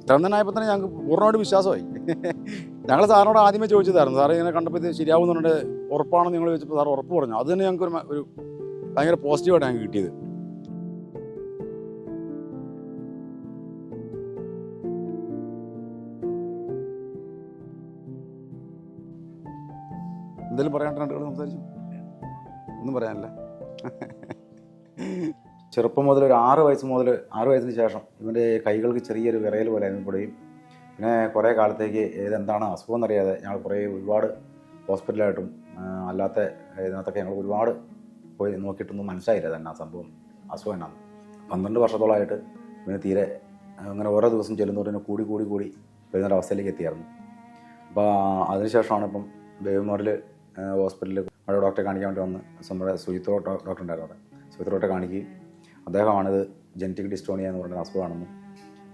ഇത്ര തന്നെ ആയപ്പോൾ തന്നെ ഞങ്ങൾക്ക് പൂർണ്ണമായിട്ട് വിശ്വാസമായി. ഞങ്ങൾ സാറിനോട് ആദ്യമേ ചോദിച്ചതായിരുന്നു, സാറ് ഇങ്ങനെ കണ്ടപ്പോൾ ഇത് ശരിയാവുന്നുണ്ട് ഉറപ്പാണെന്ന് നിങ്ങൾ ചോദിച്ചപ്പോൾ സാർ ഉറപ്പ് പറഞ്ഞു. അത് തന്നെ ഞങ്ങൾക്ക് ഒരു ഭയങ്കര പോസിറ്റീവായിട്ട് ഞങ്ങൾക്ക് കിട്ടിയത്. എന്തെങ്കിലും പറയാനായിട്ട് സംസാരിച്ചു? ഒന്നും പറയാനില്ല. ചെറുപ്പം മുതൽ ഒരു 6 വയസ്സിന് ശേഷം ഇവൻ്റെ കൈകൾക്ക് ചെറിയൊരു വിറയൽ പോലെ അനുഭവപ്പെടുകയും പിന്നെ കുറേ കാലത്തേക്ക് ഇതെന്താണ് അസുഖം എന്നറിയാതെ ഞങ്ങൾ ഒരുപാട് ഹോസ്പിറ്റലായിട്ടും അല്ലാത്ത ഇതിനകത്തൊക്കെ ഞങ്ങൾ ഒരുപാട് പോയി നോക്കിയിട്ടൊന്നും മനസ്സിലായില്ല തന്നെ ആ സംഭവം അസുഖം എന്നാണ്. 12 വർഷത്തോളമായിട്ട് ഇവന് തീരെ അങ്ങനെ ഓരോ ദിവസം ചെല്ലുന്നവരിന് കൂടി വരുന്നൊരവസ്ഥയിലേക്ക് എത്തിയായിരുന്നു. അപ്പോൾ അതിനുശേഷമാണ് ഇപ്പം ബേബിമോറിൽ ഹോസ്പിറ്റലിൽ അവിടെ ഡോക്ടറെ കാണിക്കാൻ വേണ്ടി വന്ന് നമ്മുടെ സുജിത്തോ ഡോക്ടർ ഉണ്ടായിരുന്നു അവിടെ. സുജിത്ത് ഡോക്ടറെ കാണിക്കുകയും അദ്ദേഹമാണിത് ജനറ്റിക് ഡിസ്റ്റോണിയ എന്ന് പറയുന്ന അസുഖമാണെന്നും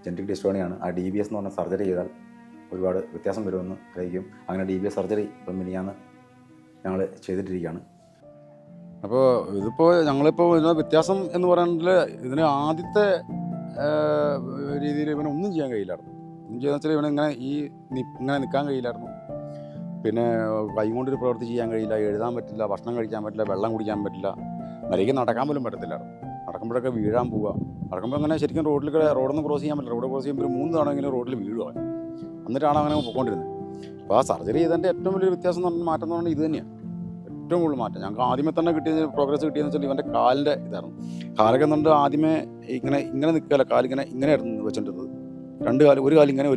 ജനറ്റിക് ഡിസ്റ്റോണിയാണ്, ആ DBS എന്ന് പറഞ്ഞ സർജറി ചെയ്താൽ ഒരുപാട് വ്യത്യാസം വരുമെന്ന് അറിയിക്കും. അങ്ങനെ DBS സർജറി ഇപ്പം മിനിയാന്ന് ഞങ്ങൾ ചെയ്തിട്ടിരിക്കുകയാണ്. അപ്പോൾ ഞങ്ങളിപ്പോൾ ഇതിന് വ്യത്യാസം എന്ന് പറയുന്നത് ഇതിന് ആദ്യത്തെ രീതിയിൽ ഇവനൊന്നും ചെയ്യാൻ കഴിയില്ലായിരുന്നു. ഒന്നും ചെയ്യാന്ന് വെച്ചാൽ ഇവനിങ്ങനെ ഇങ്ങനെ നിൽക്കാൻ കഴിയില്ലായിരുന്നു. പിന്നെ കൈ കൊണ്ടൊരു പ്രവൃത്തി ചെയ്യാൻ കഴിയില്ല, എഴുതാൻ പറ്റില്ല, ഭക്ഷണം കഴിക്കാൻ പറ്റില്ല, വെള്ളം കുടിക്കാൻ പറ്റില്ല, മര്യാദയ്ക്ക് നടക്കാൻ പോലും പറ്റത്തില്ലായിരുന്നു. നടക്കുമ്പോഴൊക്കെ വീഴാൻ പോവുക. നടക്കുമ്പോൾ അങ്ങനെ ശരിക്കും റോഡൊന്നും ക്രോസ് ചെയ്യാൻ പറ്റില്ല. റോഡ് ക്രോസ് ചെയ്യുമ്പോൾ ഒരു 3 തവണ ഇങ്ങനെ റോഡിൽ വീഴുക. എന്നിട്ടാണ് അങ്ങനെ പോയിക്കൊണ്ടിരുന്നത്. അപ്പോൾ ആ സർജറി ചെയ്തതിൻ്റെ ഏറ്റവും വലിയൊരു വ്യത്യാസം എന്ന് പറഞ്ഞാൽ മാറ്റം എന്ന് പറഞ്ഞാൽ ഇത് തന്നെയാണ് ഏറ്റവും കൂടുതൽ മാറ്റം. ഞങ്ങൾക്ക് ആദ്യമേ തന്നെ പ്രോഗ്രസ് കിട്ടിയെന്ന് വെച്ചാൽ ഇവൻ്റെ കാലിൻ്റെ ഇതായിരുന്നു. കാലൊക്കെ എന്നുണ്ട് ആദ്യമേ ഇങ്ങനെ നിൽക്കുകയല്ല, ഇങ്ങനെയായിരുന്നു വെച്ചിട്ടുള്ളത്. 2 കാല്, ഒരു കാലിങ്ങനെ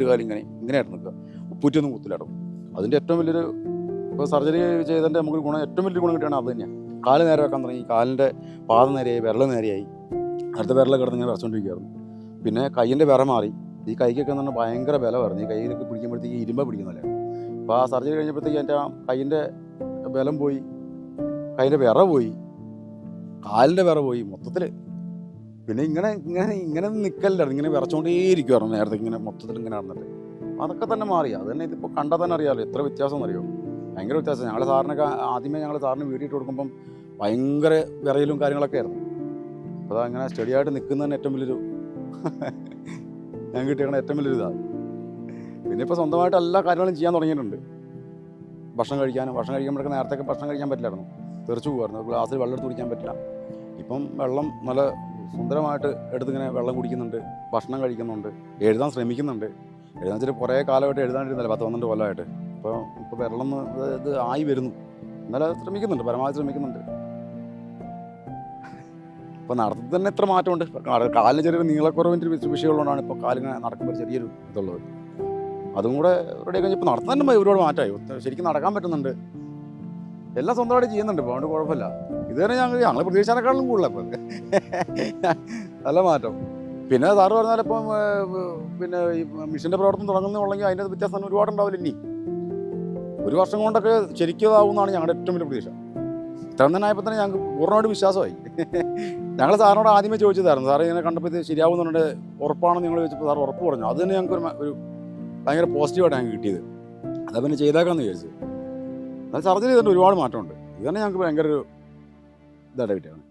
ഇങ്ങനെയായിരുന്നു നിൽക്കുക. ഉപ്പൂറ്റൊന്നും കുത്തില്ലായിരുന്നു. അതിൻ്റെ ഏറ്റവും വലിയൊരു ഇപ്പോൾ സർജറി ചെയ്തതിൻ്റെ നമുക്കൊരു ഏറ്റവും വലിയൊരു ഗുണം കിട്ടുകയാണ് അത് തന്നെയാണ്. കാല് നേരെ വെക്കാൻ തുടങ്ങി, കാലിൻ്റെ പാദം നേരെയായി, വിരൽ നേരെയായി. അടുത്ത വിരൽ കിടന്ന് ഇങ്ങനെ വരച്ചുകൊണ്ടിരിക്കുകയായിരുന്നു. പിന്നെ കൈയിൻ്റെ വിറ മാറി. ഈ കൈക്കൊക്കെ എന്ന് പറഞ്ഞാൽ ഭയങ്കര ബലമായിരുന്നു. ഈ കൈയിലൊക്കെ പിടിക്കുമ്പോഴത്തേക്ക് ഇരുമ്പ പിടിക്കുന്നില്ല. അപ്പോൾ ആ സർജറി കഴിഞ്ഞപ്പോഴത്തേക്ക് എൻ്റെ ആ കൈയിൻ്റെ ബലം പോയി, കൈയിൻ്റെ വിറ പോയി, കാലിൻ്റെ വിറ പോയി മൊത്തത്തിൽ. പിന്നെ ഇങ്ങനെ നിൽക്കല്ലായിരുന്നു, ഇങ്ങനെ വിറച്ചുകൊണ്ടേ ഇരിക്കുമായിരുന്നു നേരത്തെ ഇങ്ങനെ മൊത്തത്തിൽ ഇങ്ങനെ നടന്നിട്ട്. അതൊക്കെ തന്നെ മാറി. അത് തന്നെ ഇതിപ്പോൾ കണ്ടാൽ തന്നെ അറിയാമല്ലോ എത്ര വ്യത്യാസം എന്നറിയോ. ഭയങ്കര വ്യത്യാസം. ആദ്യമേ ഞങ്ങൾ സാറിന് വീഡിയോ ഇട്ട് കൊടുക്കുമ്പം ഭയങ്കര വിറയലും കാര്യങ്ങളൊക്കെ ആയിരുന്നു. അപ്പോൾ അതങ്ങനെ സ്റ്റഡിയായിട്ട് നിൽക്കുന്നതന്നെ ഏറ്റവും വലിയൊരു ഞാൻ കിട്ടിയ ഏറ്റവും വലിയൊരു ഇതാണ്. പിന്നെ ഇപ്പോൾ സ്വന്തമായിട്ട് എല്ലാ കാര്യങ്ങളും ചെയ്യാൻ തുടങ്ങിയിട്ടുണ്ട്. ഭക്ഷണം കഴിക്കുമ്പോഴൊക്കെ നേരത്തെയൊക്കെ ഭക്ഷണം കഴിക്കാൻ പറ്റില്ലായിരുന്നു, തെറിച്ചു പോകുമായിരുന്നു. ഗ്ലാസ്സിൽ വെള്ളം എടുത്ത് കുടിക്കാൻ പറ്റില്ല. ഇപ്പം വെള്ളം നല്ല സുന്ദരമായിട്ട് എടുത്തിങ്ങനെ വെള്ളം കുടിക്കുന്നുണ്ട്, ഭക്ഷണം കഴിക്കുന്നുണ്ട്, എഴുതാൻ ശ്രമിക്കുന്നുണ്ട്. എഴുതാൻ വെച്ചിട്ട് കുറേ കാലമായിട്ട് എഴുതാണ്ടിരുന്നല്ലേ, 10-12 കൊല്ലമായിട്ട്. ഇപ്പോൾ വെള്ളം ഇത് ആയി വരുന്നു. എന്നാലും ശ്രമിക്കുന്നുണ്ട്, പരമാവധി ശ്രമിക്കുന്നുണ്ട്. ഇപ്പോൾ നടത്തത്തിൽ തന്നെ എത്ര മാറ്റമുണ്ട്. കാലിന് ചെറിയൊരു നീളക്കുറവിൻ്റെ ഒരു വിഷയമുള്ളതുകൊണ്ടാണ് ഇപ്പോൾ കാലിങ്ങനെ നടക്കുമ്പോൾ ചെറിയൊരു ഇതുള്ളത്. അതും കൂടെ റെഡി കഴിഞ്ഞാൽ ഇപ്പോൾ നടത്താൻ തന്നെ ഒരുപാട് മാറ്റമായി. ശരിക്കും നടക്കാൻ പറ്റുന്നുണ്ട്, എല്ലാം സ്വന്തമായിട്ട് ചെയ്യുന്നുണ്ട്. ഇപ്പോൾ അതുകൊണ്ട് കുഴപ്പമില്ല. ഇതുവരെ ഞങ്ങൾ പ്രതീക്ഷേക്കാളും കൂടുതലാണ് ഇപ്പോൾ നല്ല മാറ്റം. പിന്നെ സാറ് പറഞ്ഞാൽ ഇപ്പം പിന്നെ ഈ മിഷൻ്റെ പ്രവർത്തനം തുടങ്ങുന്നുണ്ടെങ്കിൽ അതിൻ്റെ വ്യത്യാസം തന്നെ ഒരുപാടുണ്ടാവില്ല. ഇനി 1 വർഷം കൊണ്ടൊക്കെ ശരിക്കും ഇതാവുമെന്നാണ് ഞങ്ങളുടെ ഏറ്റവും വലിയ പ്രതീക്ഷ. ഇത്ര തന്നെ ആയപ്പോൾ തന്നെ ഞങ്ങൾക്ക് പൂർണ്ണമായിട്ട് വിശ്വാസമായി. ഞങ്ങൾ സാറിനോട് ആദ്യമേ ചോദിച്ചതായിരുന്നു, സാറ് ഇങ്ങനെ കണ്ടപ്പോൾ ഇത് ശരിയാവുന്നുണ്ട് ഉറപ്പാണെന്ന് നിങ്ങൾ ചോദിച്ചപ്പോൾ സാർ ഉറപ്പ് പറഞ്ഞു. അത് തന്നെ ഞങ്ങൾക്ക് ഒരു ഭയങ്കര പോസിറ്റീവായിട്ട് ഞങ്ങൾക്ക് കിട്ടിയത്. അതാ പിന്നെ ചെയ്തേക്കാമെന്ന് വിചാരിച്ചത്. അത് സർജറി ചെയ്തിട്ട് ഒരുപാട് മാറ്റമുണ്ട്. ഇത് തന്നെ ഞങ്ങൾക്ക് ഭയങ്കര ഒരു ഇതായിട്ട് കിട്ടിയാണ്.